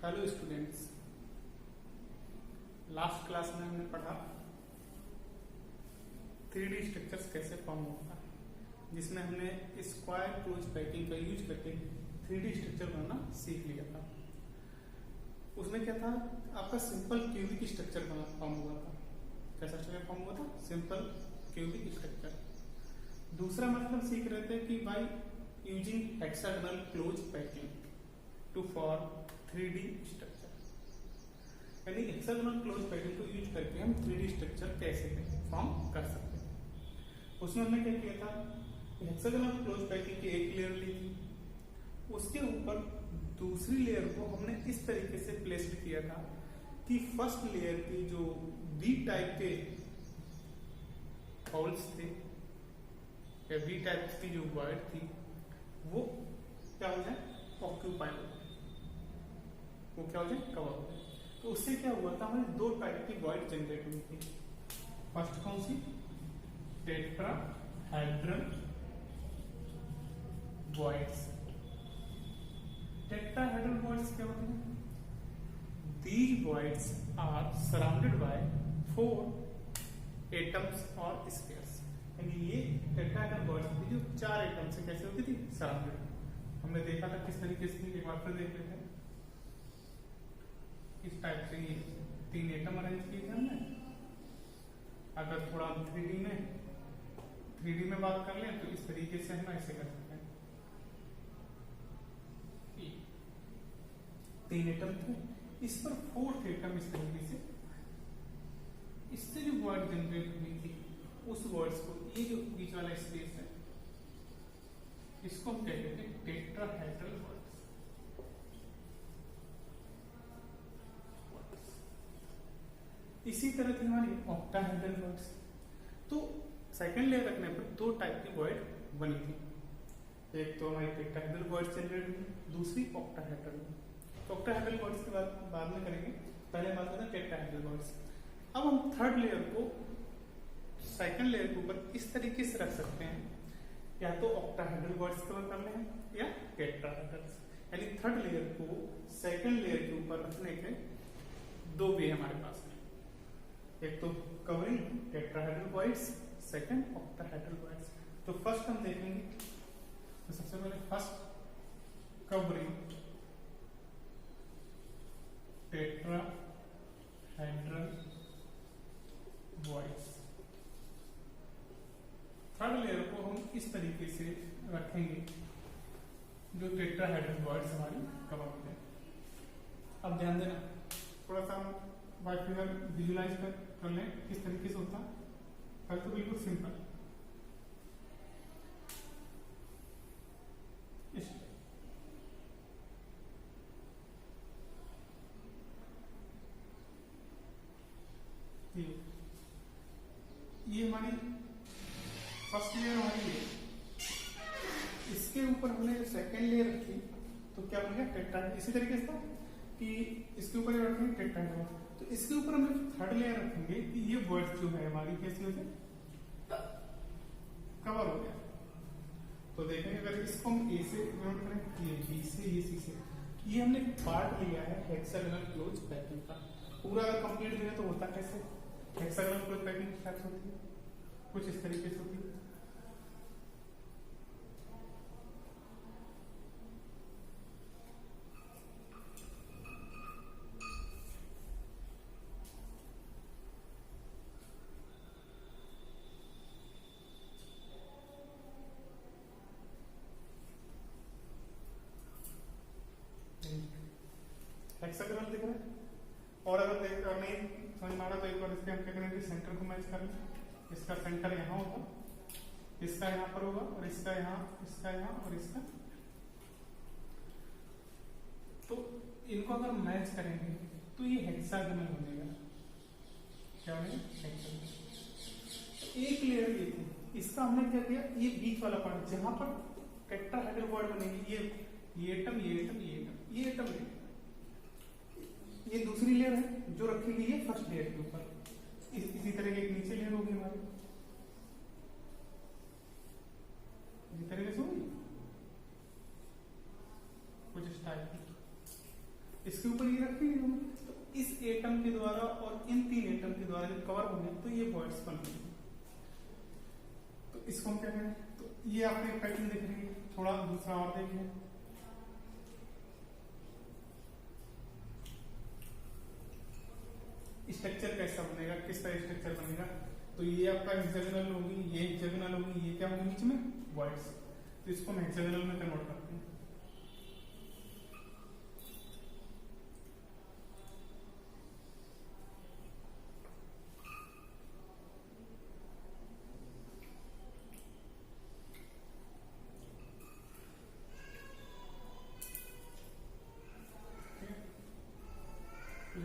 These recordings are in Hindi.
हेलो स्टूडेंट्स, लास्ट क्लास में हमने पढ़ा 3D स्ट्रक्चर्स कैसे फॉर्म होता है, जिसमें हमने स्क्वायर क्लोज पैकिंग का यूज करके 3D स्ट्रक्चर बनाना सीख लिया था। उसमें क्या था, आपका सिंपल क्यूबिक स्ट्रक्चर बना फॉर्म हुआ था। कैसा स्ट्रक्चर फॉर्म हुआ था? Simple cubic structure. दूसरा मतलब सीख रहे थे कि by using hexagonal close packing to form 3D structure, यानी हेक्सागोनल क्लोज पैकिंग को यूज करके हम 3D स्ट्रक्चर कैसे फॉर्म कर सकते हैं। उसमें हमने क्या किया था, हेक्सागोनल क्लोज पैकिंग की एक लेयर ली थी, उसके ऊपर दूसरी लेयर को हमने इस तरीके से प्लेस्ड किया था कि फर्स्ट लेयर की जो बी टाइप के होल्स थे या बी टाइप की जो वॉइड थी वो क्या हो जाए, ऑक्यूपाई हो जाए, वो क्या हो जाए, कवर हो जाए। तो उससे क्या हुआ था, हमें दो टाइप की वॉइड जनरेट हुई थी। फर्स्ट कौन सी? Tetrahedral voids. टेट्राहेड्रल वॉइड्स क्या होते हैं? These voids are surrounded by 4 atoms or spheres। यानी ये टेट्राहेड्रल वॉइड्स थी जो 4 एटम से कैसे होती थी, सराउंडेड। हमने देखा था किस तरीके से, एक बार फिर देख लेते हैं। इस टाइप से ये 3 एटम अरेंज किए थे हमने। अगर थोड़ा 3D में बात कर लें तो इस तरीके से हम ऐसे कर सकते हैं। 3 एटम थे, इस पर 4th एटम इस तरीके से, इससे जो वर्ड जनरेट हुई थी उस वर्ड्स को, ये जो बीच वाला स्पेस है इसको हम क्या कहते हैं, टेट्राहेड्रल वर्ड्स। इसी तरह थी हमारी ऑक्टाहेड्रल वर्ड्स। तो सेकंड लेयर रखने पर 2 टाइप की वर्ड बनी थी, एक तो हमारी टेट्राहेड्रल वर्ड्स जनरेट हुई, दूसरी ऑक्टाहेड्रल। तो ऑक्टाहेड्रल वर्ड्स के बाद में करेंगे, पहले बात करते हैं टेट्राहेड्रल वर्ड्स। अब हम थर्ड लेयर को सेकंड लेयर के ऊपर इस तरीके से रख सकते हैं, या तो ऑक्टाहेड्रल वर्ड्स कवर कर लें या टेट्राहेड्रल। यानी थर्ड लेयर को सेकंड लेयर के ऊपर रखने के 2 वे हमारे पास है, एक तो covering tetrahedral words, second octahedral words. तो फर्स्ट हम देखेंगे, तो सबसे पहले first covering tetrahedral voids. Third layer को हम इस तरीके से रखेंगे जो टेट्राहेड्रल वॉइड्स हमारी कवर हो जाए। अब ध्यान देना, थोड़ा सा हम बाय फिगर विजुलाइज कर लें किस तरीके से होता है। तो बिल्कुल सिंपल, ये हमारी फर्स्ट लेयर हमारी है, इसके ऊपर हमने सेकेंड लेयर रखी तो क्या बन गया, टेट्राहेड्रल। इसी तरीके से था कि इसके ऊपर रखेंगे टेट्राहेड्रल, तो इसके ऊपर हम थर्ड लेयर रखेंगे कि ये वर्ड जो है हमारी कैसी हो जाए, कवर हो गया। तो देखेंगे अगर इसको हम ए से नोट करें, ये बी से, ये सी से, ये हमने पार्ट लिया है हेक्सागोनल क्लोज पैकिंग का। पूरा अगर कंप्लीट देना तो होता कैसे, हेक्सागोनल क्लोज पैकिंग स्टार्ट होती है कुछ इस तरीके से होती है। हेक्सागोनल दिख रहा है। और अगर नहीं समझ में आ रहा तो एक बार इसके हम क्या करेंगे, सेंटर को मैच कर लें। इसका सेंटर यहाँ होगा, इसका यहाँ पर होगा, और इसका यहाँ, इसका यहाँ, और इसका। तो इनको अगर मैच करेंगे तो ये हेक्सागोनल बनेगा। क्या बनेगा? हेक्सागोनल। एक लेयर ये थी, इसका हमने क्या किया, ये बीच वाला पार्ट जहां पर टेट्राहेड्रल वर्ड बनेगी, ये एटम, ये एटम, ये एटम, ये एटम है, ये दूसरी लेयर है जो रखी गई है फर्स्ट लेयर के ऊपर। इसी तरह की एक नीचे लेयर होगी हमारी, इसी तरीके से होगी कुछ इस टाइप की। इसके ऊपर ये रखेंगे हम, तो इस एटम के द्वारा और इन 3 एटम के द्वारा जब कवर होंगे तो ये बॉन्ड्स बनेंगे। तो इसको हम क्या करें, तो ये आपको एक पैटर्न दिख रही है, थोड़ा दूसरा और देखिए। स्ट्रक्चर कैसा बनेगा, किस तरह स्ट्रक्चर बनेगा, तो ये आपका हेक्सागोनल होगी, ये हेक्सागोनल होगी, ये क्या होगी बीच में वॉइड्स, तो इसको हम हेक्सागोनल में कन्वर्ट करते हैं।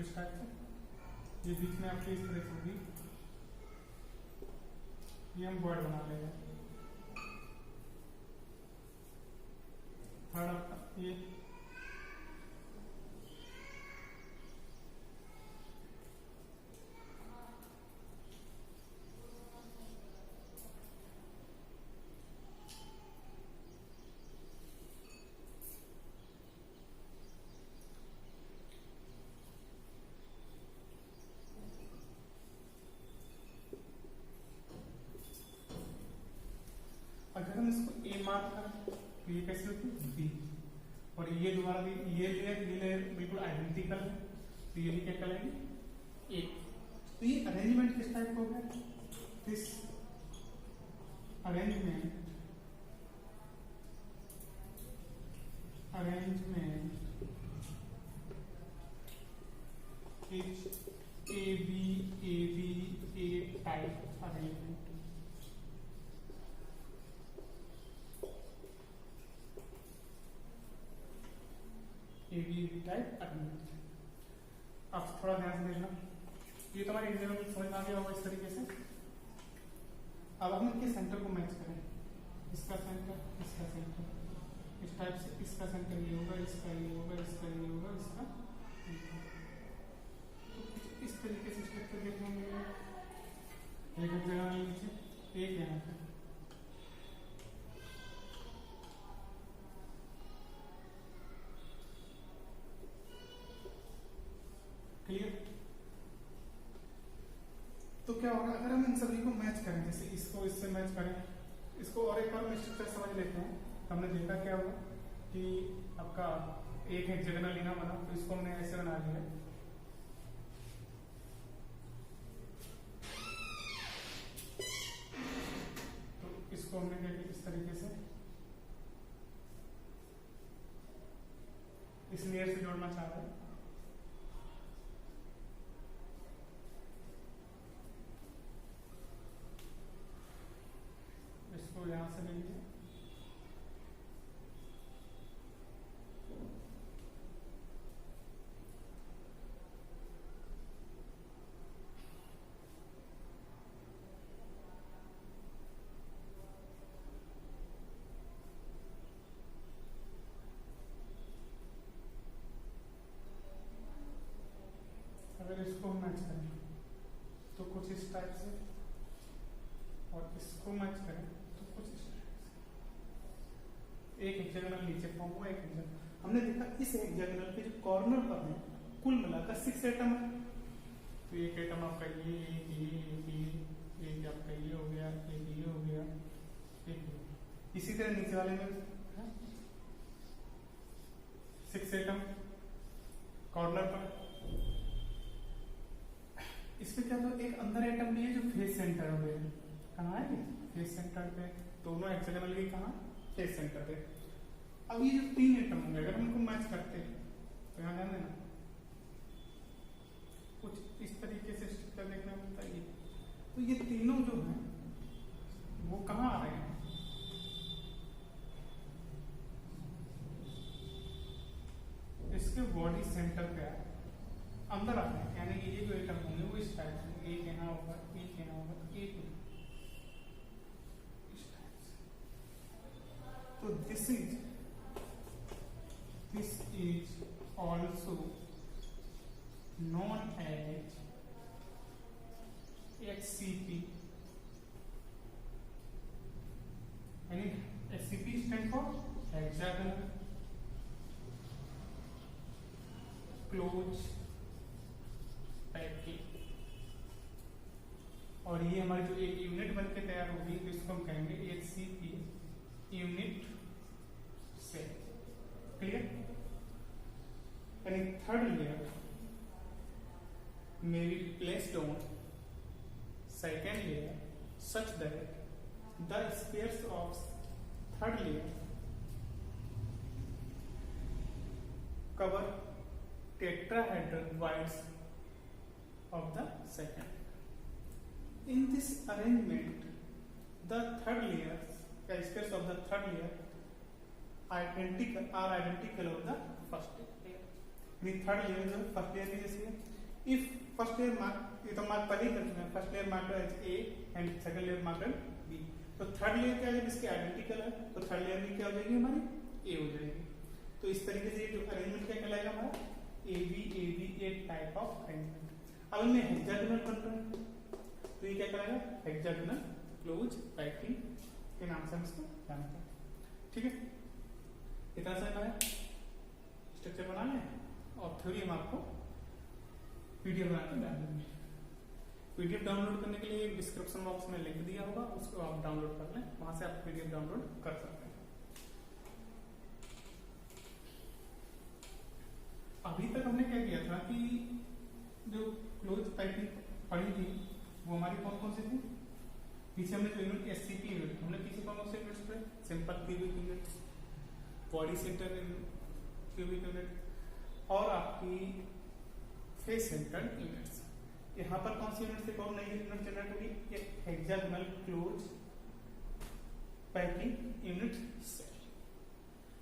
इस टाइप से ये बीच में आपकी इस तरह से होगी, ये हम वर्ड बना लेंगे। थर्ड आपका ये अगर हम इसको ए मार्क करें तो ये कैसे होती है बी, और ये दोबारा भी ये लेयर बिल्कुल आइडेंटिकल है, तो ये भी क्या करेंगे ए। तो ये अरेंजमेंट किस टाइप का हो गया, this arrangement is A B A type arrangement. Type arrangement. आप थोड़ा ध्यान से देखना, ये तुम्हारे एग्जाम में समझ में आ गया होगा इस तरीके से। अब हम इनके सेंटर को मैच करें, इसका सेंटर, इसका सेंटर, इस टाइप से इसका सेंटर ये होगा, इसका ये होगा, इसका ये होगा, इसका तो इस तरीके से स्ट्रक्चर देखने को मिलेगा। एक जगह नीचे, एक यहाँ पे, क्लियर। तो क्या होगा अगर हम इन सभी को मैच करें, जैसे इसको इससे मैच करें, इसको और एक बार हम स्ट्रक्चर समझ लेते हैं। हमने देखा क्या होगा कि आपका एक हेक्सागोनल लिना बना, तो इसको हमने ऐसे बना लिया, तो इसको हमने क्या किया इस तरीके से इस लेयर से जोड़ना चाह रहे हैं। इसको यहां से लेंगे, अगर इसको मैच करें तो कुछ इस टाइप से, और इसको मैच करें तो कुछ इस टाइप से, एक हेक्सागोनल नीचे फॉर्म हुआ, एक हेक्सागोनल। हमने देखा इस हेक्सागोनल के जो कॉर्नर पर है कुल मिलाकर 6 एटम है, तो एक एटम आपका ये आपका ये हो गया, एक ये हो गया, एक इसी तरह नीचे वाले में 6 एटम कॉर्नर पर। इसमें क्या तो एक अंदर एटम भी है जो फेस सेंटर हो गया, कहाँ है फेस सेंटर पे, दोनों हेक्सागोनल के कहाँ फेस सेंटर पे। अब ये जो 3 एटम होंगे अगर हम इनको मैच करते हैं तो यहाँ ध्यान देना कुछ इस तरीके से स्ट्रक्चर देखने को मिलता है। तो ये तीनों जो हैं वो कहाँ आ रहे हैं, इसके बॉडी सेंटर पे अंदर आते हैं, यानी कि ये जो एटम होंगे वो इस टाइप से, एक यहाँ होगा, एक यहाँ होगा, एक इस टाइप से। तो this is also known as HCP, यानी HCP stand for hexagonal close packing. और ये हमारी जो एक यूनिट बन के तैयार होगी तो इसको हम कहेंगे HCP यूनिट सेल। क्लियर? यानी third layer may be placed on second layer such that the spheres of third layer cover tetrahedral voids of the second. In this arrangement, the third layers, the spheres of the third layer are identical of the first layer. The third layer जो first layer की जैसी है। If first layer mark, ये तो mark पहले ही कर चुके हैं, first layer marked as A and second layer marked as B, तो third layer क्या है जब इसके identical है तो third layer भी क्या हो जाएगी हमारी A हो जाएगी। तो इस तरीके से ये जो अरेंजमेंट क्या कहलाएगा हमारा AB एक टाइप ऑफ अरेंजमेंट। अब इनमें हेक्सागोनल बन रहा है तो ये क्या कहलाएगा हेक्सागोनल क्लोज पैकिंग के नाम से हम इसको जानते हैं। ठीक है, इतना सा हमारा स्ट्रक्चर बना लें और थ्योरी हम आपको पीडीएफ बना के डाल देंगे। पीडीएफ डाउनलोड करने के लिए डिस्क्रिप्शन बॉक्स में लिंक दिया होगा, उसको आप डाउनलोड कर लें, वहां से आप पीडीएफ डाउनलोड कर सकते हैं। अभी तक हमने क्या किया था कि जो क्लोज पैकिंग पढ़ी थी वो हमारी कौन कौन सी थी। पीछे हमने जो यूनिट SCP यूनिट, हमने पीछे कौन कौन से यूनिट्स पढ़े, simple cubic units, body centre cubic unit और आपकी फेस सेंटर यूनिट्स। यहाँ पर कौन सी यूनिट से कौन नई यूनिट जनरेट होगी, एक hexagonal close packing unit cell.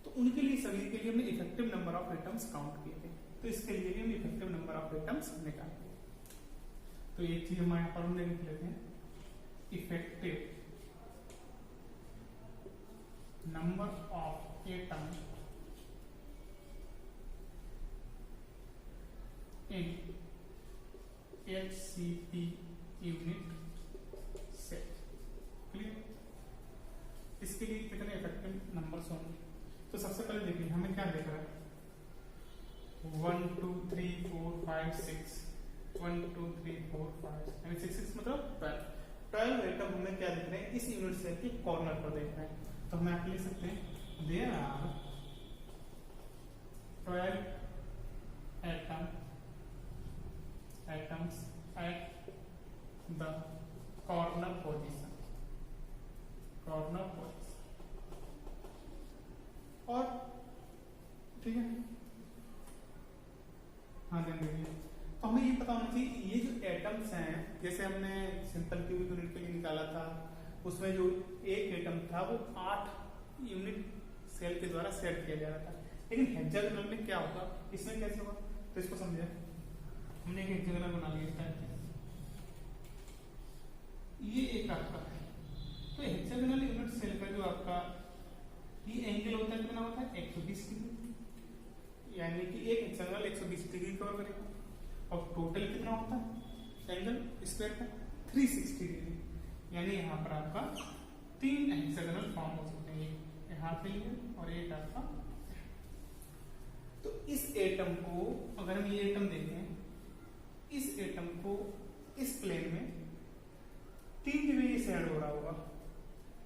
तो उनके लिए सभी के लिए हमने effective number of atoms count किए थे, तो इसके लिए भी हम इफेक्टिव नंबर ऑफ एटम्स निकालते हैं। तो एक चीज हम यहाँ पर हमने लिख लेते हैं, effective number of atom in HCP unit cell. Clear? इसके लिए कितने इफेक्टिव नंबर्स होंगे, तो सबसे पहले देखिए हमें क्या देख रहा है 1 2 3 4 5 6 1 2 3 4 5 यानी 6 मतलब 12 एटम हमें क्या देख रहे हैं इस यूनिट सेल के कॉर्नर पर देख रहे हैं। तो हम यहाँ पे लिख सकते हैं there are 12 atoms at the corner position और ठीक है। हाँ ध्यान देखिए, तो हमें ये पता होना चाहिए ये जो एटम्स हैं, जैसे हमने सिंपल क्यूबिक यूनिट के लिए निकाला था, उसमें जो एक एटम था वो 8 यूनिट सेल के द्वारा सेट किया जा रहा था। लेकिन हेक्सागोनल में क्या होगा, इसमें कैसे होगा, तो इसको समझे। हमने एक हेक्सागोनल बना लिया था, ये एक आपका है, तो हेक्सागोनल यूनिट सेल का जो आपका ये एंगल होता है कितना होता है 120 डिग्री, यानी कि एक हेक्सागोनल 120 डिग्री कवर करेगा। और टोटल कितना होता है एंगल स्क्वायर का 360 डिग्री, यानी यहाँ पर आपका 3 हेक्सागोनल फॉर्म हो सकते हैं, यहाँ पे और एक आपका। तो इस एटम को अगर हम ये एटम देखें, इस एटम को इस प्लेन में 3 जगह ये शेड हो रहा होगा।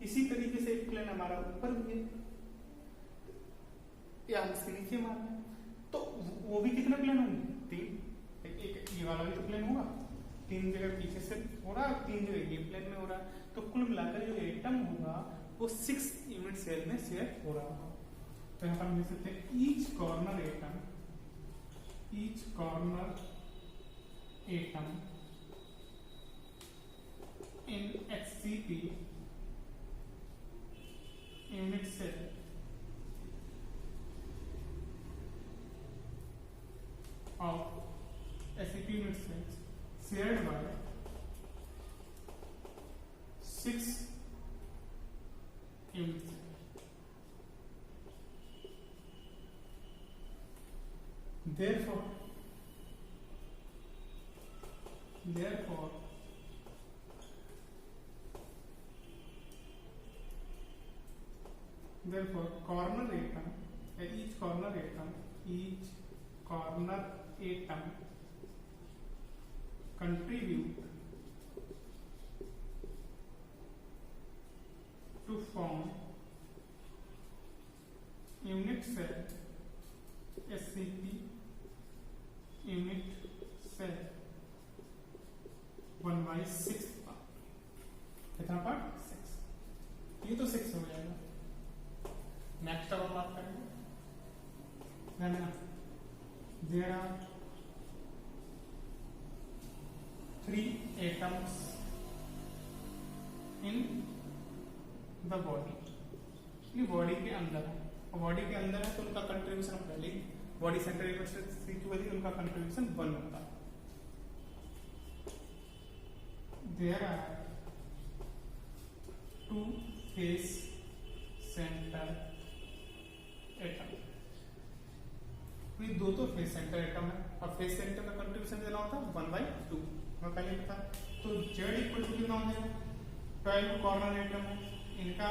इसी तरीके से एक प्लेन हमारा ऊपर भी है या इसके नीचे मारना है, तो वो भी कितने प्लेन होंगे 3। एक ये वाला भी तो प्लेन होगा, 3 जगह पीछे से हो रहा है, 3 जगह ये प्लेन में हो रहा है, तो कुल मिलाकर जो एटम होगा वो 6 यूनिट सेल में शेयर हो रहा होगा। तो यहाँ पर हम लिख सकते हैं each corner atom in HCP unit cell of HCP unit cells shared by 6 unit cells. Therefore corner atom, each corner atom contribute to form unit cell SCP unit cell 1/6 part। कितना पार्ट? 6। ये तो 6 हो जाएगा। नेक्स्ट अब हम बात करेंगे, ध्यान देना, there are 3 atoms in the body। ये बॉडी के अंदर है, और बॉडी के अंदर है तो उनका कंट्रीब्यूशन पहले बॉडी सेंटर की वजह उनका कंट्रीब्यूशन 1 होता है। There are 2 face centre atom. ये दो तो फेस सेंटर एटम है, और फेस सेंटर का कंट्रीब्यूशन देना होता है 1/2। मैं पहले बता, तो Z इक्वल टू कितना हो जाएगा? 12 कॉर्नर एटम है, इनका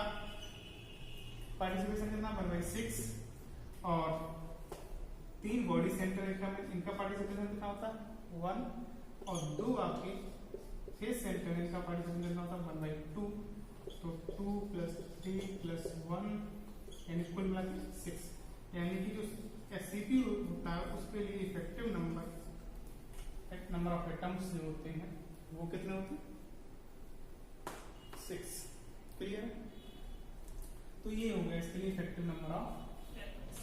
पार्टिसिपेशन कितना? 1/6। और 3 बॉडी सेंटर एटम है, इनका पार्टिसिपेशन कितना होता है? 1। और 2 आपके फेस सेंटर, इनका पार्टिसिपेशन कितना होता है? 1/2। तो 2 + 3 + 1 यानी कुल मिला के 6। यानी कि जो SCP होता है उसके लिए इफेक्टिव नंबर ऑफ एटम्स जो होते हैं वो कितने होते हैं? 6। क्लियर? तो ये हो गया इसके लिए इफेक्टिव नंबर ऑफ एटम्स।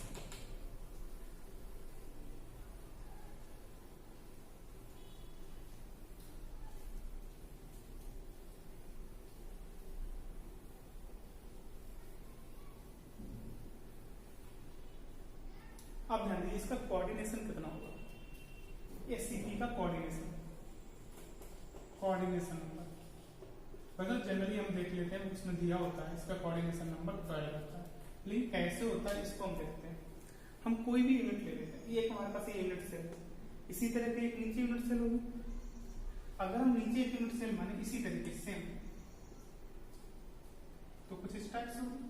अब ध्यान दीजिए, इसका कोऑर्डिनेशन कितना होगा? SCP का कोऑर्डिनेशन नंबर मतलब जनरली हम देख लेते हैं, उसमें दिया होता है इसका कोऑर्डिनेशन नंबर 12 होता है। लेकिन कैसे होता है इसको हम देखते हैं। हम कोई भी यूनिट ले लेते हैं, ये एक हमारे पास ये यूनिट सेल है, इसी तरह के एक नीचे यूनिट सेल होगी। अगर हम नीचे एक यूनिट सेल माने इसी तरीके से तो कुछ इस टाइप से होगी।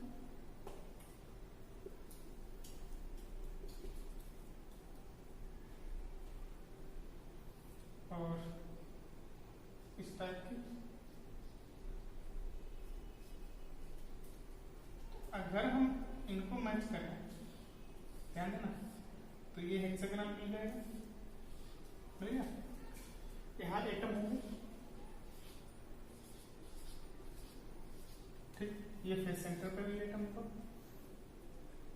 और इस टाइप की, अगर हम इनको मैच करें, ध्यान देना, तो ये हेक्सागोनल मिल जाएगा, मिलेगा। यहाँ एटम होंगे, ठीक, ये फेस सेंटर पर भी एटम होगा।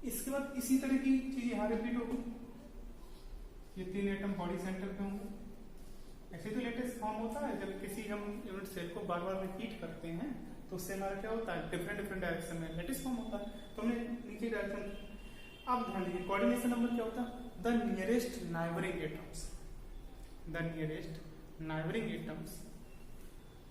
इसके बाद इसी तरह की चीज यहाँ रिपीट होगी, ये 3 एटम बॉडी सेंटर पे होंगे। ऐसे तो लेटेस्ट फॉर्म होता है, जब किसी हम यूनिट सेल को बार बार रिपीट करते हैं तो उससे हमारा क्या होता है? डिफरेंट डायरेक्शन में लेटेस्ट फॉर्म होता है। तो हमने नीचे डायरेक्शन। अब ध्यान दीजिए, कोऑर्डिनेशन नंबर क्या होता है? The nearest neighbouring atoms. The nearest neighbouring atoms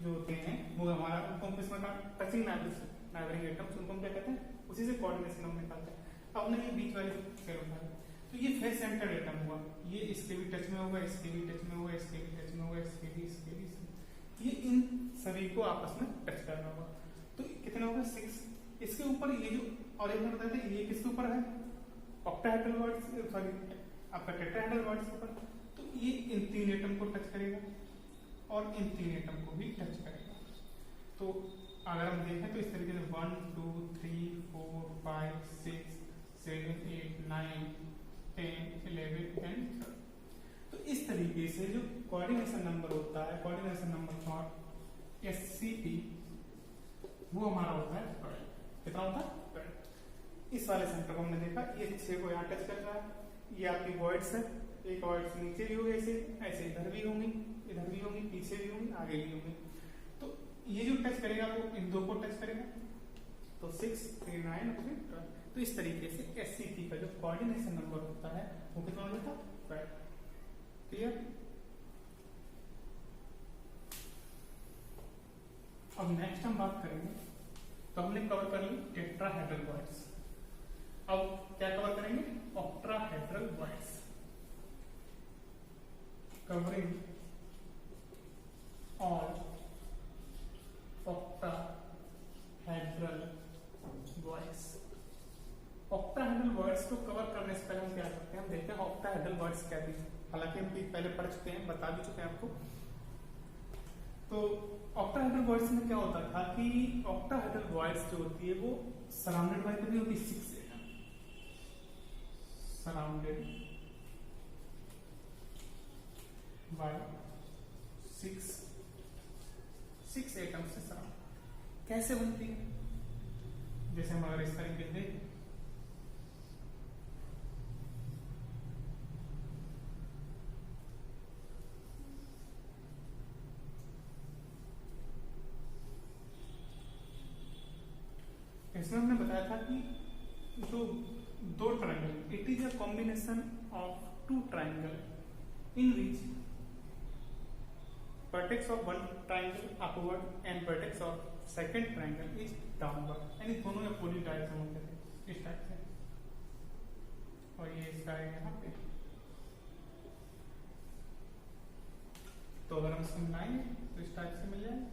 जो होते हैं वो हमारा, उनको किसमें टचिंग नाइबरिंग एटम्स, उनको हम क्या कहते हैं? उसी से कोऑर्डिनेशन नंबर निकालते हैं। अब हमने ये बीच वाले सेल उठाया, तो ये फेस सेंटर एटम हुआ, ये इसके भी टच में होगा, इसके भी टच में होगा, इसके भी टच में होगा, इसके भी ये इन सभी को आपस में टच करना होगा। तो कितना होगा? 6। इसके ऊपर ये जो, और एक बार बताते हैं ये किसके ऊपर है? ऑक्टाहेड्रल वर्ड्स, सॉरी आपका टेट्राहेड्रल वर्ड्स के ऊपर। तो ये इन 3 एटम को टच करेगा और इन 3 एटम को भी टच करेगा। तो अगर हम देखें तो इस तरीके से 1 2 3 4 5 6 7 8 9 10 11 एंड 12। तो इस तरीके से जो कोऑर्डिनेशन नंबर होता है, कोऑर्डिनेशन नंबर फॉर SCP, वो हमारा होता है 12। कितना होता है? 12। इस वाले सेंटर को हमने देखा, ये 6 को यहाँ टच कर रहा है, ये आपकी वॉइड्स है, एक वॉइड्स नीचे भी होगी, ऐसे इधर भी होंगी, इधर भी होंगी, पीछे भी होंगी, आगे भी होंगी। तो ये जो टच करेगा वो इन 2 को टच करेगा, तो 6 3 9 और 12। तो इस तरीके से SCP का जो कोऑर्डिनेशन नंबर होता है वो कितना होता है? 12। क्लियर? अब नेक्स्ट हम बात करेंगे, तो हमने कवर कर ली टेट्राहेड्रल वर्ड्स। अब क्या कवर करेंगे? Octahedral words. Covering all octahedral words. Octahedral words को को कवर करने से पहले हम क्या करते हैं, हम देखते हैं ऑक्टाहेड्रल वर्ड्स क्या थी। हालांकि हम पहले पढ़ चुके हैं, बता भी चुके हैं आपको। तो ऑक्टाहेड्रल वर्ड्स में क्या होता था कि ऑक्टाहेड्रल वर्ड्स जो होती है वो सराउंडेड बाय कितनी होती है, 6 एटम, सराउंडेड बाय 6 एटम से सराउंड। कैसे बनती है, जैसे हम अगर इस तरीके से इसमें हमने बताया था कि जो दो triangle, it is a combination of two triangle in which vertex of one triangle upward and vertex of second triangle is downward, यानी दोनों अपोजिट डायरेक्शन होते थे इस टाइप से। और ये इसका है यहाँ पे। तो अगर हम इसको मिलाएंगे तो इस टाइप से मिल जाएगा।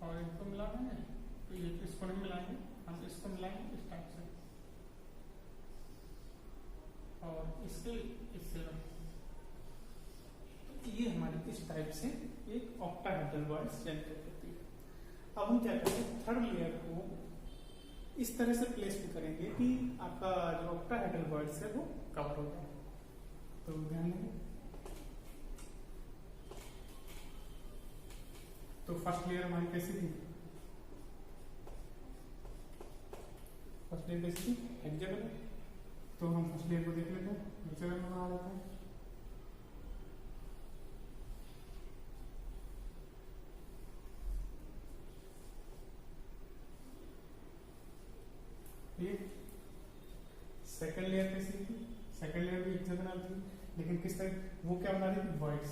और इसको मिला देंगे तो ये इसको नहीं मिलाएंगे, हम इसको मिलाएंगे इस टाइप से, और इसके इससे तो ये हमारी इस टाइप से एक ऑक्टाहेड्रल वर्ड्स जनरेट होती है। अब हम क्या करेंगे, थर्ड लेयर को इस तरह से प्लेस भी करेंगे कि आपका जो ऑक्टाहेड्रल वर्ड्स है वो कवर हो जाए। तो ध्यान देंगे, तो फर्स्ट लेयर हमारी कैसी थी, फर्स्ट लेयर कैसी थी, हेक्सागोनल। तो हम फर्स्ट लेयर को देख लेते हैं, हेक्सागोनल बना लेते हैं। ये सेकंड लेयर कैसी थी, सेकंड लेयर भी हेक्सागोनल थी, लेकिन किस तरह, वो क्या बना रही थी, वर्ड्स।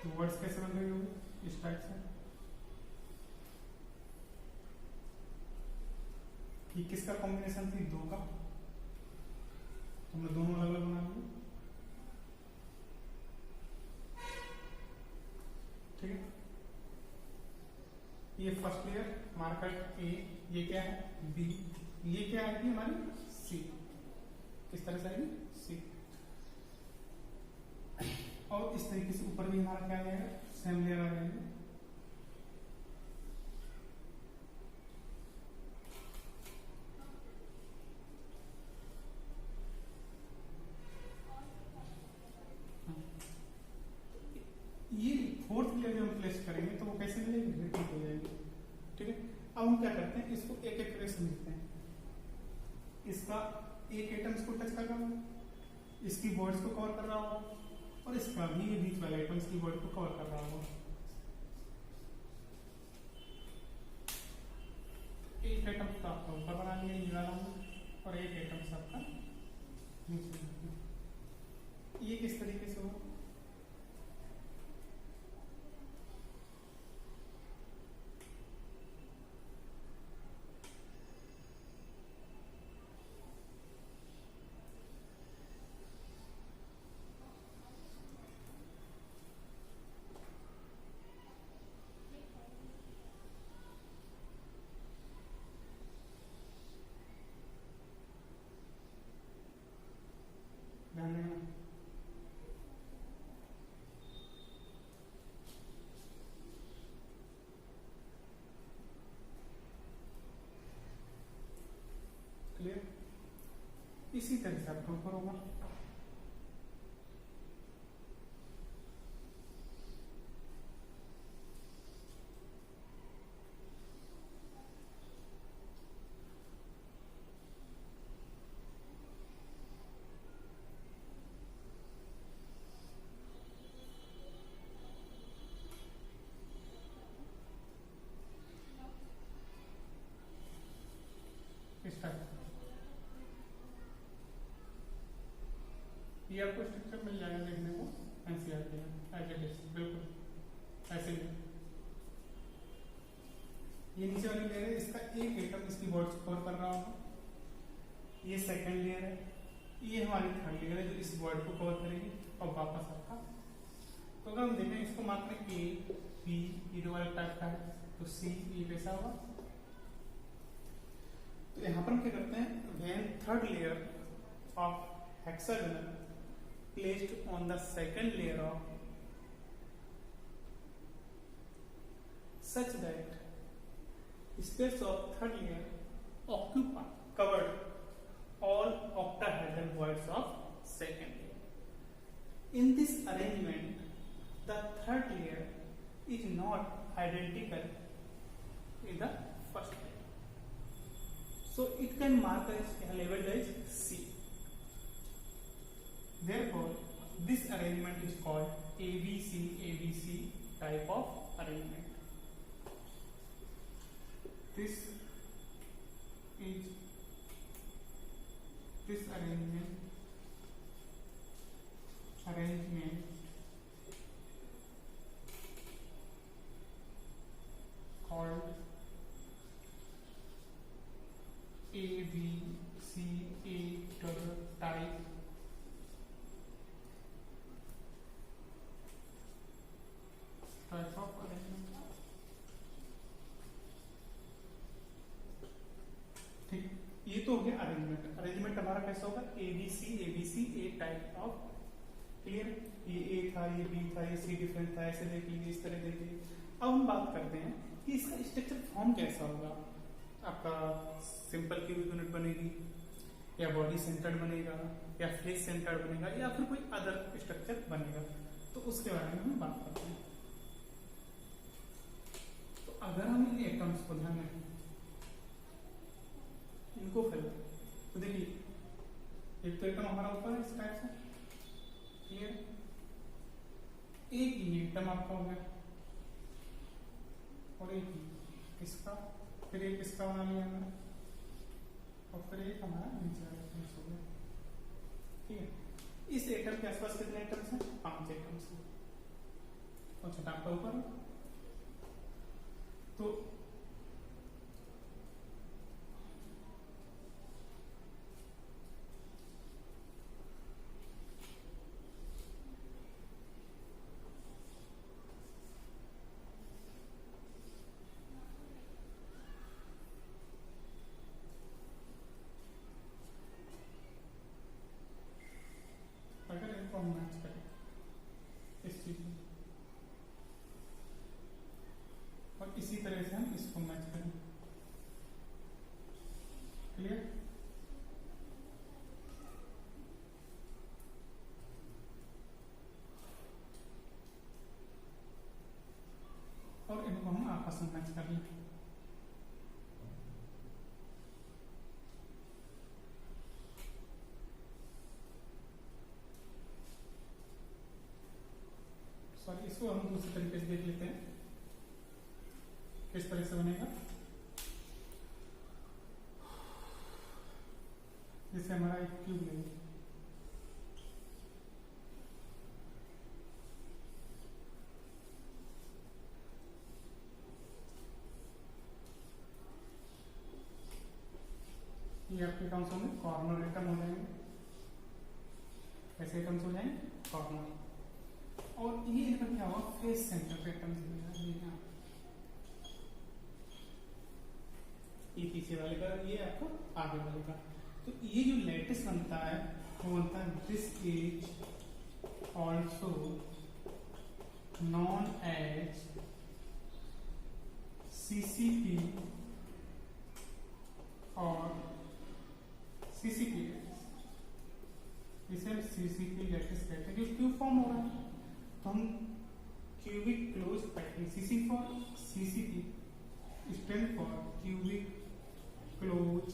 तो वर्ड्स कैसे बन रही होगी, इस टाइप से। कि किसका कॉम्बिनेशन थी, दो का, हमने दोनों अलग अलग बना लिए, ठीक है। ये फर्स्ट लेयर मार्कर ए, ये क्या है बी, ये क्या आएगी हमारी सी, किस तरह से आएगी सी। और इस तरीके से ऊपर भी हमारा क्या आ जाएगा, सेम लेयर आ जाएगी। ये फोर्थ लेयर जब हम प्लेस करेंगे तो वो कैसे मिलेगी, रिपीट हो जाएगी, ठीक है। अब हम क्या करते हैं, इसको एक एक करके समझते हैं। इसका एक एटम इसको टच कर रहा होगा, इसकी वर्ड्स को कवर कर रहा होगा, और इसका भी ये बीच वाला एटम इसकी वर्ड को कवर कर रहा होगा। एक एटम तो आपका ऊपर बना लिया ये वाला, और एक एटम से आपका नीचे। ये किस तरीके से होगा, ध्यान देना। क्लियर, इसी तरह से आपका ऊपर होगा। ये आपको स्ट्रक्चर मिल जाएगा देखने को एनसीईआरटी में, एज इट इज बिल्कुल ऐसे ही। ये नीचे वाली लेयर है, इसका एक एटम इसकी वर्ड्स कवर कर रहा होगा। ये सेकंड लेयर है, ये हमारी थर्ड लेयर है जो इस वर्ड को कवर करेगी। और वापस आपका, तो अगर हम देखें इसको मात्र ए बी ये वाला टाइप का है, तो सी ये वैसा होगा। तो यहाँ पर हम क्या करते हैं, when third layer of hexagonal placed on the second layer of such that space of third layer occupy covered all octahedral voids of second layer. In this arrangement, the third layer is not identical in the first layer, so it can mark as labeled as C. Therefore, this arrangement is called ABC type of arrangement. This arrangement called ABCA type of arrangement. ठीक, ये तो हो गया अरेंजमेंट। अरेंजमेंट हमारा कैसा होगा, ABC A type of, clear. ये ए था, ये बी था, ये सी डिफरेंट था, ऐसे देख लीजिए, इस तरह देख लीजिए। अब हम बात करते हैं कि इसका स्ट्रक्चर फॉर्म कैसा होगा। आपका सिंपल क्यूबिक यूनिट बनेगी, या बॉडी सेंटर्ड बनेगा, या फेस सेंटर्ड बनेगा, या फिर कोई अदर स्ट्रक्चर बनेगा, तो उसके बारे में हम बात करते हैं। तो अगर हम इन एटम्स को ध्यान रखें, इनको फिल, तो देखिए एक तो एटम हमारा ऊपर है इस टाइप से, क्लियर। एक ये एटम आपका हो गया, और एक इसका, फिर एक इसका बना लिया हमने, और फिर एक हमारा नीचे वाला एटम्स हो गया, ठीक है। इस एटम के आसपास कितने एटम्स हैं, 5 एटम्स हैं, और छठा आपका ऊपर। तो अगर इनको हम मैच करें इस चीज में, और इसी तरह से हम इसको मैच करें, क्लियर। और इनको हम आपस में मैच कर लें, सॉरी इसको हम दूसरे तरीके से देख लेते हैं किस तरह से बनेगा। जैसे हमारा एक क्यूब लेंगे, ये आपके एटम्स होंगे, कॉर्नर एटम हो जाएंगे, ऐसे एटम्स हो जाएंगे कॉर्नर। और ये इनका क्या हुआ, फेस सेंटर एटम्स, ये पीछे वाले का, ये आपका आगे वाले का। तो ये जो लेटिस बनता है वो बनता है, this is also known as CCP और CCP, इसे हम CCP लेटिस कहते हैं, जो क्यूब फॉर्म हो रहा है। तो हम cubic close packing, CCP stand for cubic close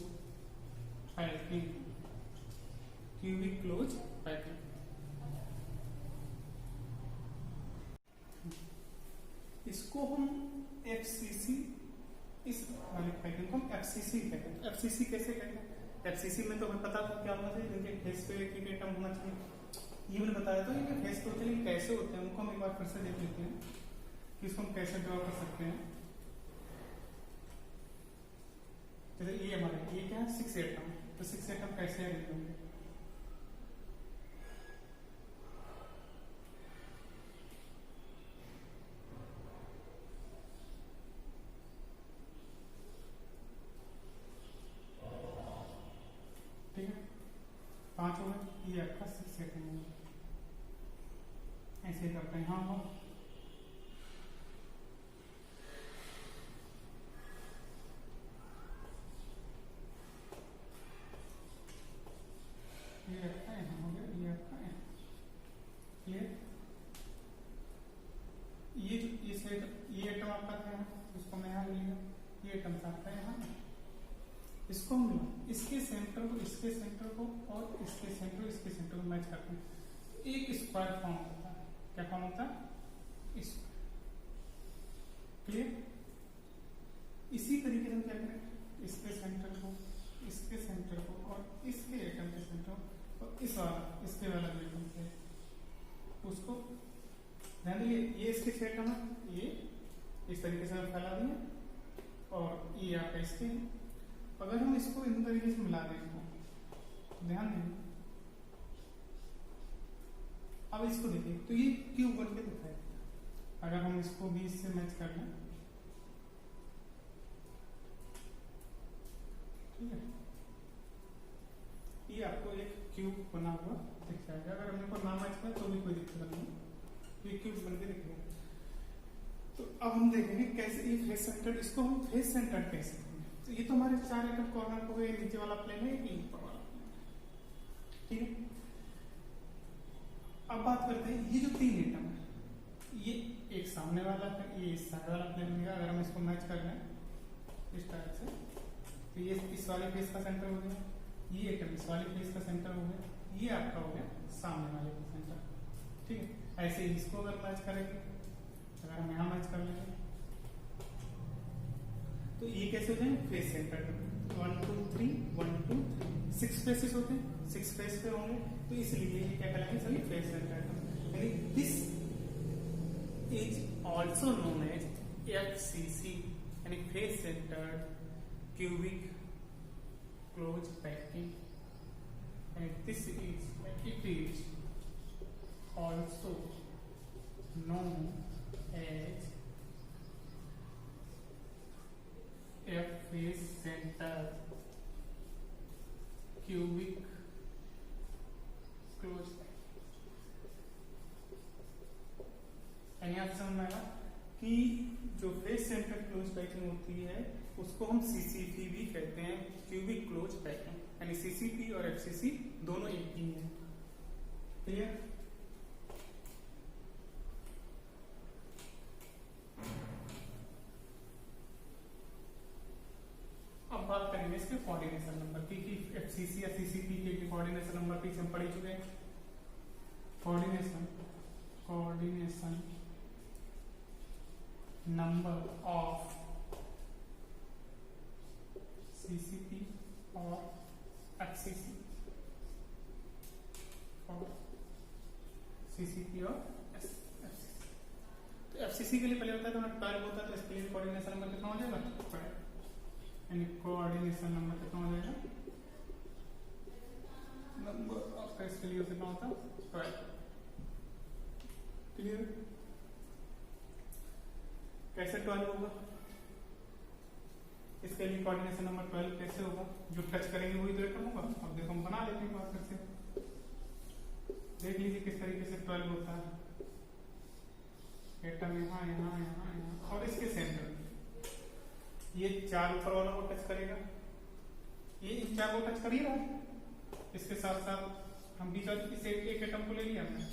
packing, cubic close packing. इसको हम FCC, इस वाले पैकिंग को हम FCC कहते हैं। FCC कैसे कहते हैं, FCC में तो हमें पता था क्या होना चाहिए, जिनके फेस पे एक एटम होना चाहिए, ये मैंने बताया। तो ये फेस पे होते हैं, कैसे होते हैं उनको हम एक बार फिर से देख लेते हैं कि इसको हम कैसे ड्रॉ कर सकते हैं। जैसे ये हमारे, ये क्या है, 6 एटम, तो 6 एटम कैसे अरेंज होंगे, ये आपका 6 एटम होगा। ऐसे करते हैं, हाँ ये आपका यहाँ हो गया, ये आपका यहाँ। क्लियर? ये सेट, ये एटम आपका था यहाँ, इसको मैं यहाँ ले लिया, ये एटम था आपका यहाँ। इसको हम इसके सेंटर को, इसके सेंटर को और इसके सेंटर को मैच करते हैं, एक स्क्वायर फॉर्म होता है। क्या फॉर्म होता है? क्लियर? इसी तरीके से हम क्या करें, इसके सेंटर को और इसके एटम के सेंटर को और इसके वाला एटम से उसको ध्यान दीजिए, ये इसके एटम है, ये इस तरीके से हम फैला दिए और ये आपका इसके। अगर हम इसको इन तरीके से मिला दें, इसको ध्यान दें, अब इसको देखिए तो ये क्यूब बन के दिखाई। अगर हम इसको 20 से मैच कर लें, ठीक है, ये आपको एक क्यूब बना हुआ दिख जाएगा। अगर हमने को ना मैच किया तो भी कोई दिक्कत नहीं, ये क्यूब बन के दिखेगा। तो अब हम देखेंगे कैसे ये फेस सेंटर, इसको हम फेस सेंटर कह सकते हैं। तो ये तो हमारे 4 एटम कॉर्नर हो गए, नीचे वाला प्लेन है, ये ऊपर वाला प्लेन है, ठीक है। अब बात करते हैं, ये जो 3 एटम है, ये एक सामने वाला है, ये इस साइड वाला प्लेन होगा। अगर हम इसको मैच कर लें इस टाइप से, तो ये इस वाले फेस का सेंटर हो गया, ये एटम इस वाले फेस का सेंटर हो गया, ये आपका हो गया सामने वाले का सेंटर, ठीक है। ऐसे ही इसको अगर मैच करेंगे, अगर हम यहाँ मैच कर लेंगे तो ये कैसे हो जाएंगे? फेस सेंटर 1 2 3 1 2 3 6 फेसेस होते हैं, 6 फेस पे होंगे, तो इसलिए ये क्या कहलाएंगे? सभी फेस सेंटर। यानी this is also known as FCC, यानी face centred cubic close packing, and this is, it is also known as face center cubic close packing. यहाँ समझ में आया कि जो फेस सेंटर क्लोज पैकिंग होती है उसको हम CCP भी कहते हैं, क्यूबिक क्लोज पैकिंग। यानी CCP और FCC दोनों एक ही है। क्लियर? अब बात करेंगे इसके कोऑर्डिनेशन नंबर की, कि FCC या CCP के कोऑर्डिनेशन नंबर पीछे हम पढ़ चुके हैं। कोऑर्डिनेशन नंबर ऑफ CCP और FCC, और CCP और FCC। तो FCC के लिए पहले होता है तो 12 होता है, तो इसके लिए कोऑर्डिनेशन नंबर कितना हो जाएगा? 12। यानी कोऑर्डिनेशन नंबर कितना हो जाएगा? नंबर आपका इसके लिए कितना होता है? 12। क्लियर? कैसे 12 होगा? इसके लिए कोऑर्डिनेशन नंबर 12 कैसे होगा? जो टच करेंगे वही तो एटम होगा। अब देखो हम बना लेते हैं बात करके, देख लीजिए किस तरीके से 12 होता है। एटम यहाँ यहाँ यहाँ यहाँ और इसके सेंटर, ये 4 ऊपर वाला को टच करेगा, ये इन 4 को टच कर ही रहा है। इसके साथ साथ हम बीच वाले इसे एक एटम को ले लिया हमने।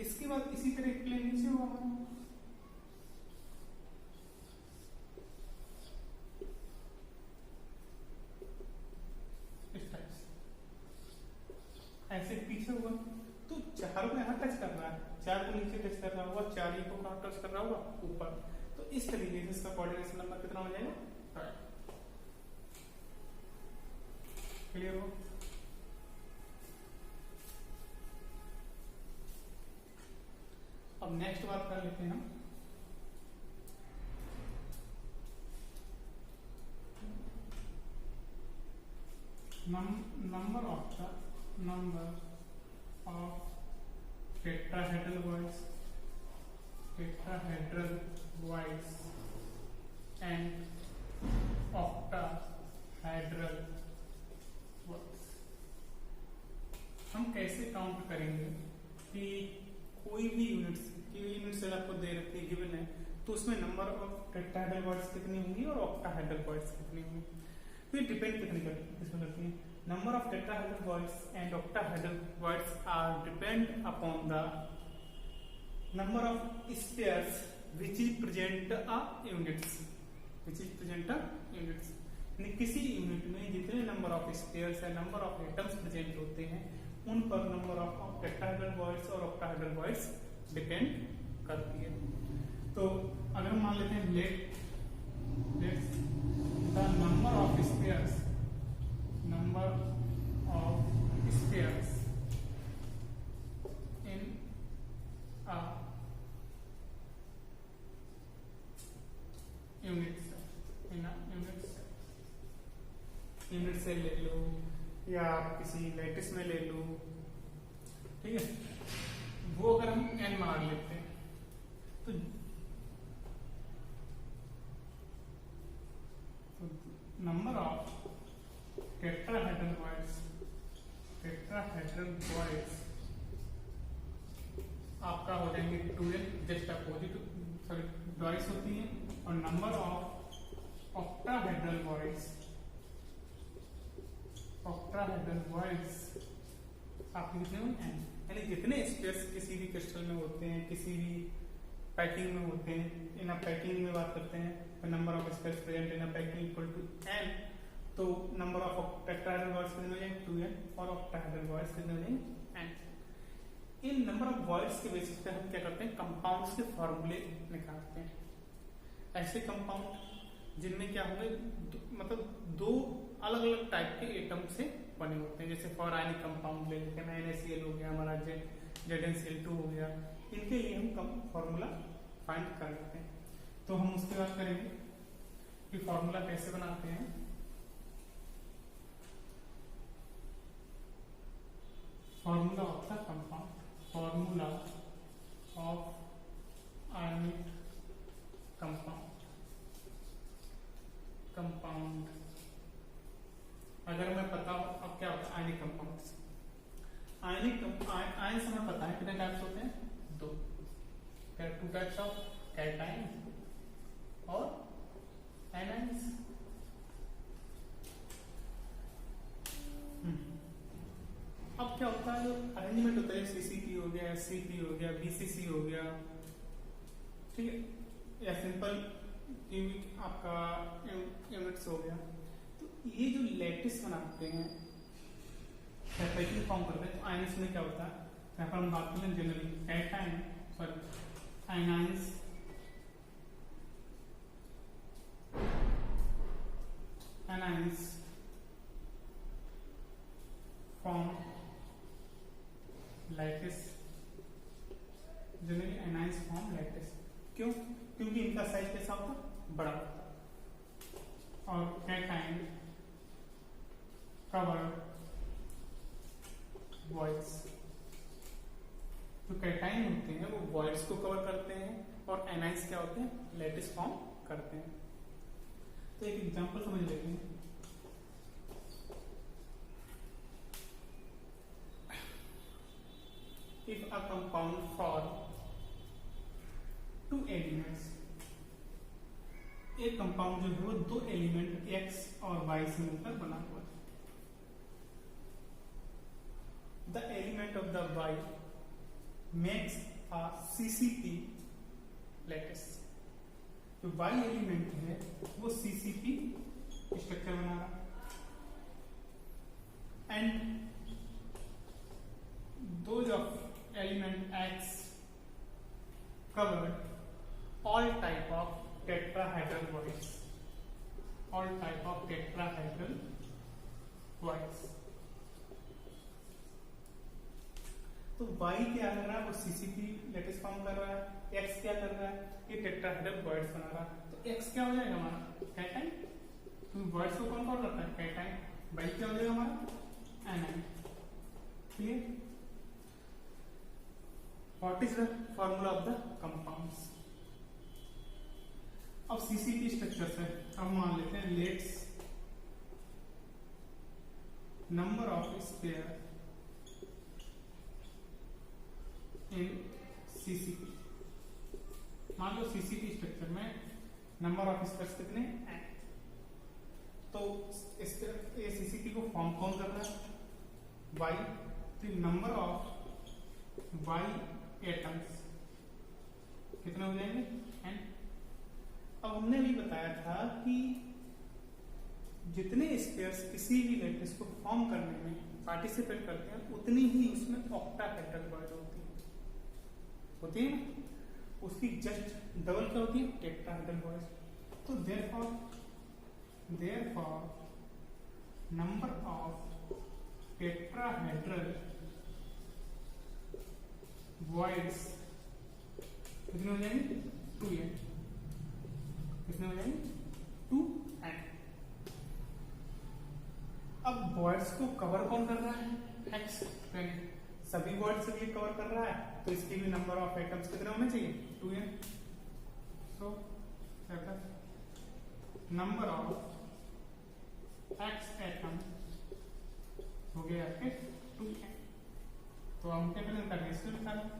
इसके बाद इसी तरह एक प्लेन नीचे होगा, इस टाइप से ऐसे पीछे हुआ, तो 4 को यहाँ टच कर रहा है, 4 को नीचे टच कर रहा होगा, 4 को कहाँ टच कर रहा होगा? ऊपर। तो इस तरीके से इसका कोऑर्डिनेशन नंबर कितना हो जाएगा? 12। क्लियर हो? अब नेक्स्ट बात कर लेते हैं हम number of tetrahedral voids and octahedral voids। तो उसमें नंबर ऑफ टेट्राहेड्रल वर्ड्स कितनी होंगी और ऑक्टाहेड्रल वर्ड्स कितनी होंगी। तो ये डिपेंड किसमें करती है, number of tetrahedral voids and octahedral voids are depend upon the number of spheres which is present a units, which is present a units. यानी किसी यूनिट में जितने नंबर ऑफ स्पेयर्स या नंबर ऑफ एटम्स प्रेजेंट होते हैं उन पर नंबर ऑफ टेट्राहेड्रल वर्ड्स और ऑक्टाहेड्रल वर्ड्स डिपेंड करती है। तो अगर हम मान लेते हैं let's the number of spheres in a unit cell ले लो या आप किसी लैटिस में ले लो, ठीक है, वो अगर हम n मान लेते हैं तो नंबर ऑफ टेट्राहेड्रल वर्ड्स आपका हो जाएंगे 2n, just opposite, sorry twice होती है, और नंबर ऑफ ऑक्टाहेड्रल वर्ड्स आपके कितने होंगे n, यानी जितने स्पेस किसी भी क्रिस्टल में होते हैं, किसी भी पैकिंग में होते हैं, इन अ पैकिंग में बात करते हैं तो number of spheres present in a packing equal to n, तो नंबर ऑफ टेट्राहेड्रल वर्ड्स कितने हो जाएंगे 2n और ऑक्टाहेड्रल वर्ड्स कितने हो जाएंगे n। In number of words के बेसिस पे हम क्या करते हैं, कंपाउंड्स के फॉर्मूले निकालते हैं। ऐसे कंपाउंड जिनमें क्या होंगे मतलब दो अलग अलग टाइप के एटम से बने होते हैं, जैसे फॉर आयनिक कंपाउंड ले लेते हैं, NaCl हो गया हमारा, ZnCl2 हो गया, इनके लिए हम फॉर्मूला फाइंड कर लेते हैं। तो हम उसके बाद करेंगे कि फॉर्मूला कैसे बनाते हैं। Formula of the compound, formula of ionic compound अगर मैं पता हो अब क्या होता है आयनिक कंपाउंड, आयन से हमें पता है कितने टाइप्स होते हैं, दो, 2 टाइप्स ऑफ कैटायन और एनायंस। अब क्या होता है, जो अरेंजमेंट होता है, CCP हो गया, SCP हो गया, BCC हो गया, ठीक है, या सिंपल क्यूबिक आपका यूनिट्स हो गया। तो ये जो लैटिस बनाते हैं, पैकिंग फॉर्म करते हैं, तो आयंस में क्या होता है, यहाँ पर हम बात करते हैं generally cation, sorry anions, anions form lattice, generally anions form lattice. क्यों? क्योंकि इनका साइज कैसा होता है, बड़ा होता है, और कैटायन कवर्ड वॉइड्स, जो कैटायन होते हैं वो वॉइड्स को कवर करते हैं और एनाइंस क्या होते हैं, लैटिस फॉर्म करते हैं। तो एक एग्जांपल समझ लेते हैं। If a compound form 2 elements, एक कंपाउंड जो है वो 2 एलिमेंट x और y से मिलकर बना हुआ है। The element of the y makes a CCP lattice, जो y एलिमेंट है वो CCP स्ट्रक्चर बना रहा है, and those of element X covered all type of tetrahedral voids, all type of tetrahedral voids। तो y क्या कर रहा है, वो CCP लैटिस फॉर्म कर रहा है, x क्या कर रहा है, ये टेट्राहेड्रल वॉइड्स बना रहा है। तो x क्या हो जाएगा हमारा, कैटायन, तो वॉइड्स को कौन कौन करता है, कैटायन, y क्या हो जाएगा हमारा, anion. Clear? What is the formula of the compounds? अब CCP स्ट्रक्चर से अब मान लेते हैं let's number of sphere in CCP, मान लो सीसीटी स्ट्रक्चर में नंबर ऑफ स्पेयर्स कितने n, तो ये सीसीटी को फॉर्म कौन कर रहा है y, तो नंबर ऑफ y एटम्स कितने हो जाएंगे n। अब हमने भी बताया था कि जितने स्पेयर्स किसी भी लैटिस को फॉर्म करने में पार्टिसिपेट करते हैं उतनी ही उसमें ऑक्टाहेड्रल बॉयज होती है ना, उसकी जस्ट डबल क्या होती है टेट्राहेड्रल बॉयज। तो therefore number of tetrahedral boys कितने हो जाएंगे 2n, कितने हो जाएंगे 2n। अब बॉयड्स को कवर कौन कर रहा है x, सभी बॉयड्स से ये कवर कर रहा है, तो इसकी भी नंबर ऑफ एटम्स कितने होने चाहिए 2n। So number of x atom हो गया आपके 2n। तो हम क्या करें इनका रेशियो निकालें,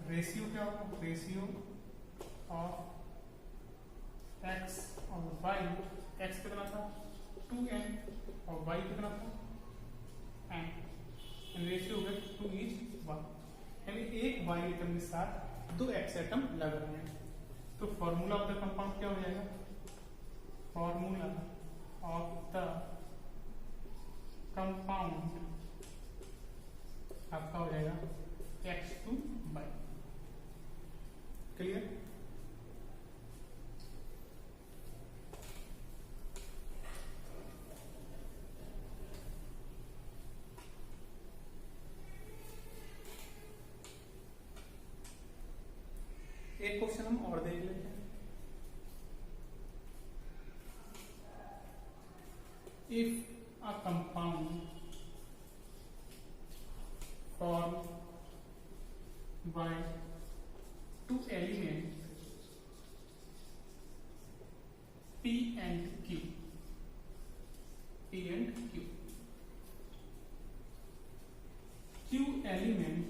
रेशियो क्या होगा रेशियो ऑफ x और y, x कितना था 2n और y कितना था n, रेशियो हो गया 2:1, यानी एक y एटम के साथ 2 x एटम लग रहे हैं। तो फॉर्मूला ऑफ द कंपाउंड क्या हो जाएगा, फॉर्मूला ऑफ द कंपाउंड आपका हो जाएगा X2Y। क्लियर। एक क्वेश्चन हम और देख लेते हैं। If a compound formed by 2 elements P and Q, Q element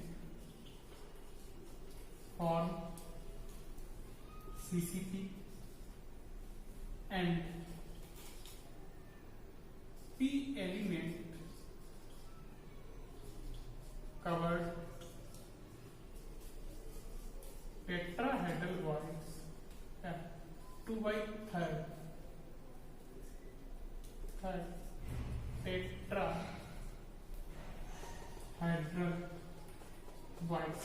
form CCP and P element covered tetrahedral bonds 2/3 tetrahedral bonds.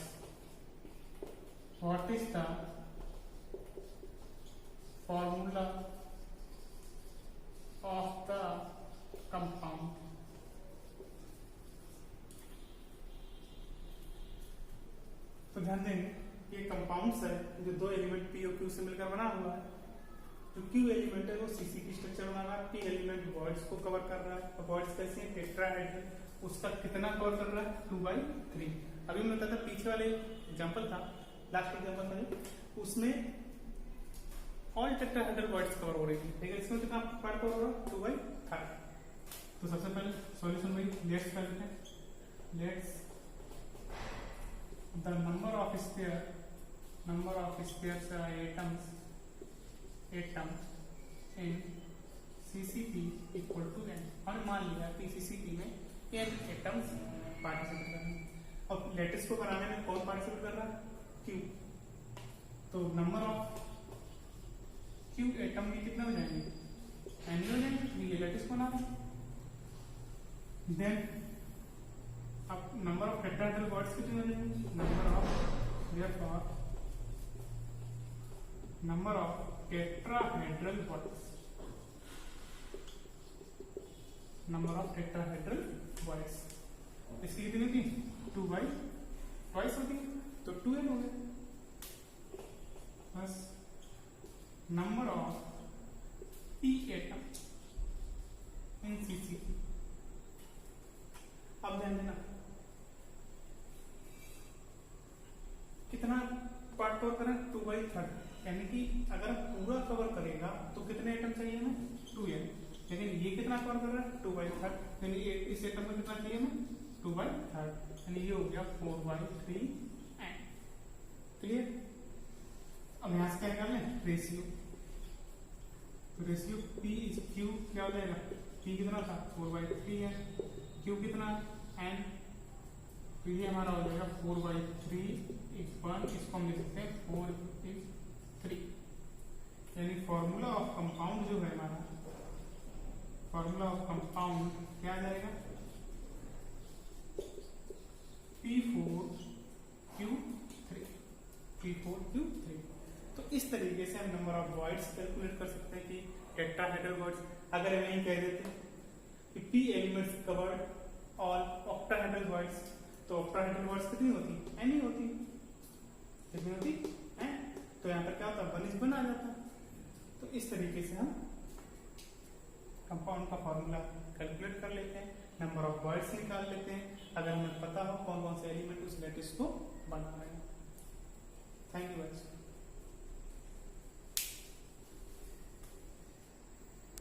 What is the formula of the compound? तो ध्यान देंगे ये कंपाउंड्स है जो दो एलिमेंट पी और क्यू से मिलकर बना हुआ है। जो क्यू एलिमेंट है वो सीसी की स्ट्रक्चर बना रहा है, पी एलिमेंट बॉयड्स को कवर कर रहा है, और बॉयड्स कैसे हैं टेट्राहेड्रल, उसका कितना कवर कर रहा है 2/3। अभी मैं बताया था पीछे वाले एग्जांपल था, लास्ट एग्जांपल था उसमें ऑल टेट्राहेड्रल बॉयड्स कवर हो रही थी, लेकिन इसमें कितना पार्ट कवर हो रहा है 2/3। तो सबसे पहले सॉल्यूशन में लेट्स करते हैं, let's the number of spheres atoms in CCP equal to n, और मान लिया कि CCP में n एटम्स पार्टिसिपेट कर रहे हैं। अब लैटिस को बनाने में कौन पार्टिसिपेट कर रहा है Q, तो नंबर ऑफ Q एटम भी कितना हो जाएंगे n हो जाएंगे, ये लैटिस को बना रहे हैं। देन अब नंबर ऑफ टेट्राहेड्रल बॉयड्स कितने हो जाएंगे, number of tetrahedral voids, number of tetrahedral voids इसकी कितनी थी 2/2 होती, तो 2n हो गया, बस number of P atom in CCP। अब ध्यान देना कितना पार्ट कवर करें 2/3, यानी कि अगर पूरा कवर करेगा तो कितने एटम चाहिए हमें 2n, लेकिन ये कितना कवर कर रहा है 2/3, यानी इस एटम में कितना चाहिए हमें 2/3, यानी ये हो गया 4/3n। क्लियर। अब यहां से क्या कर लें, रेशियो। तो रेशियो पी इज क्यू क्या हो जाएगा, पी कितना था 4/3 है, क्यू कितना एन, तो ये हमारा हो जाएगा 4/3 इसको हम लिख सकते हैं 4/3। यानी फॉर्मूला ऑफ कंपाउंड जो है हमारा, फॉर्मूला ऑफ कंपाउंड क्या आ जाएगा, P4Q3। तो इस तरीके से हम नंबर ऑफ वॉइड्स कैलकुलेट कर सकते हैं कि टेट्राहेड्रल वर्ड्स। अगर हम यही कह देते कि P elements covered all octahedral words, तो ऑक्टाहेड्रल वर्ड्स कितनी होती, n ही होती, कितनी होती n। तो यहाँ पर क्या होता, 1:1 आ जाता। तो इस तरीके से हम कंपाउंड का फॉर्मूला कैलकुलेट कर लेते हैं, नंबर ऑफ वर्ड्स निकाल लेते हैं, अगर हमें पता हो कौन कौन से एलिमेंट उस लैटिस को बना रहे हैं। Thank you guys.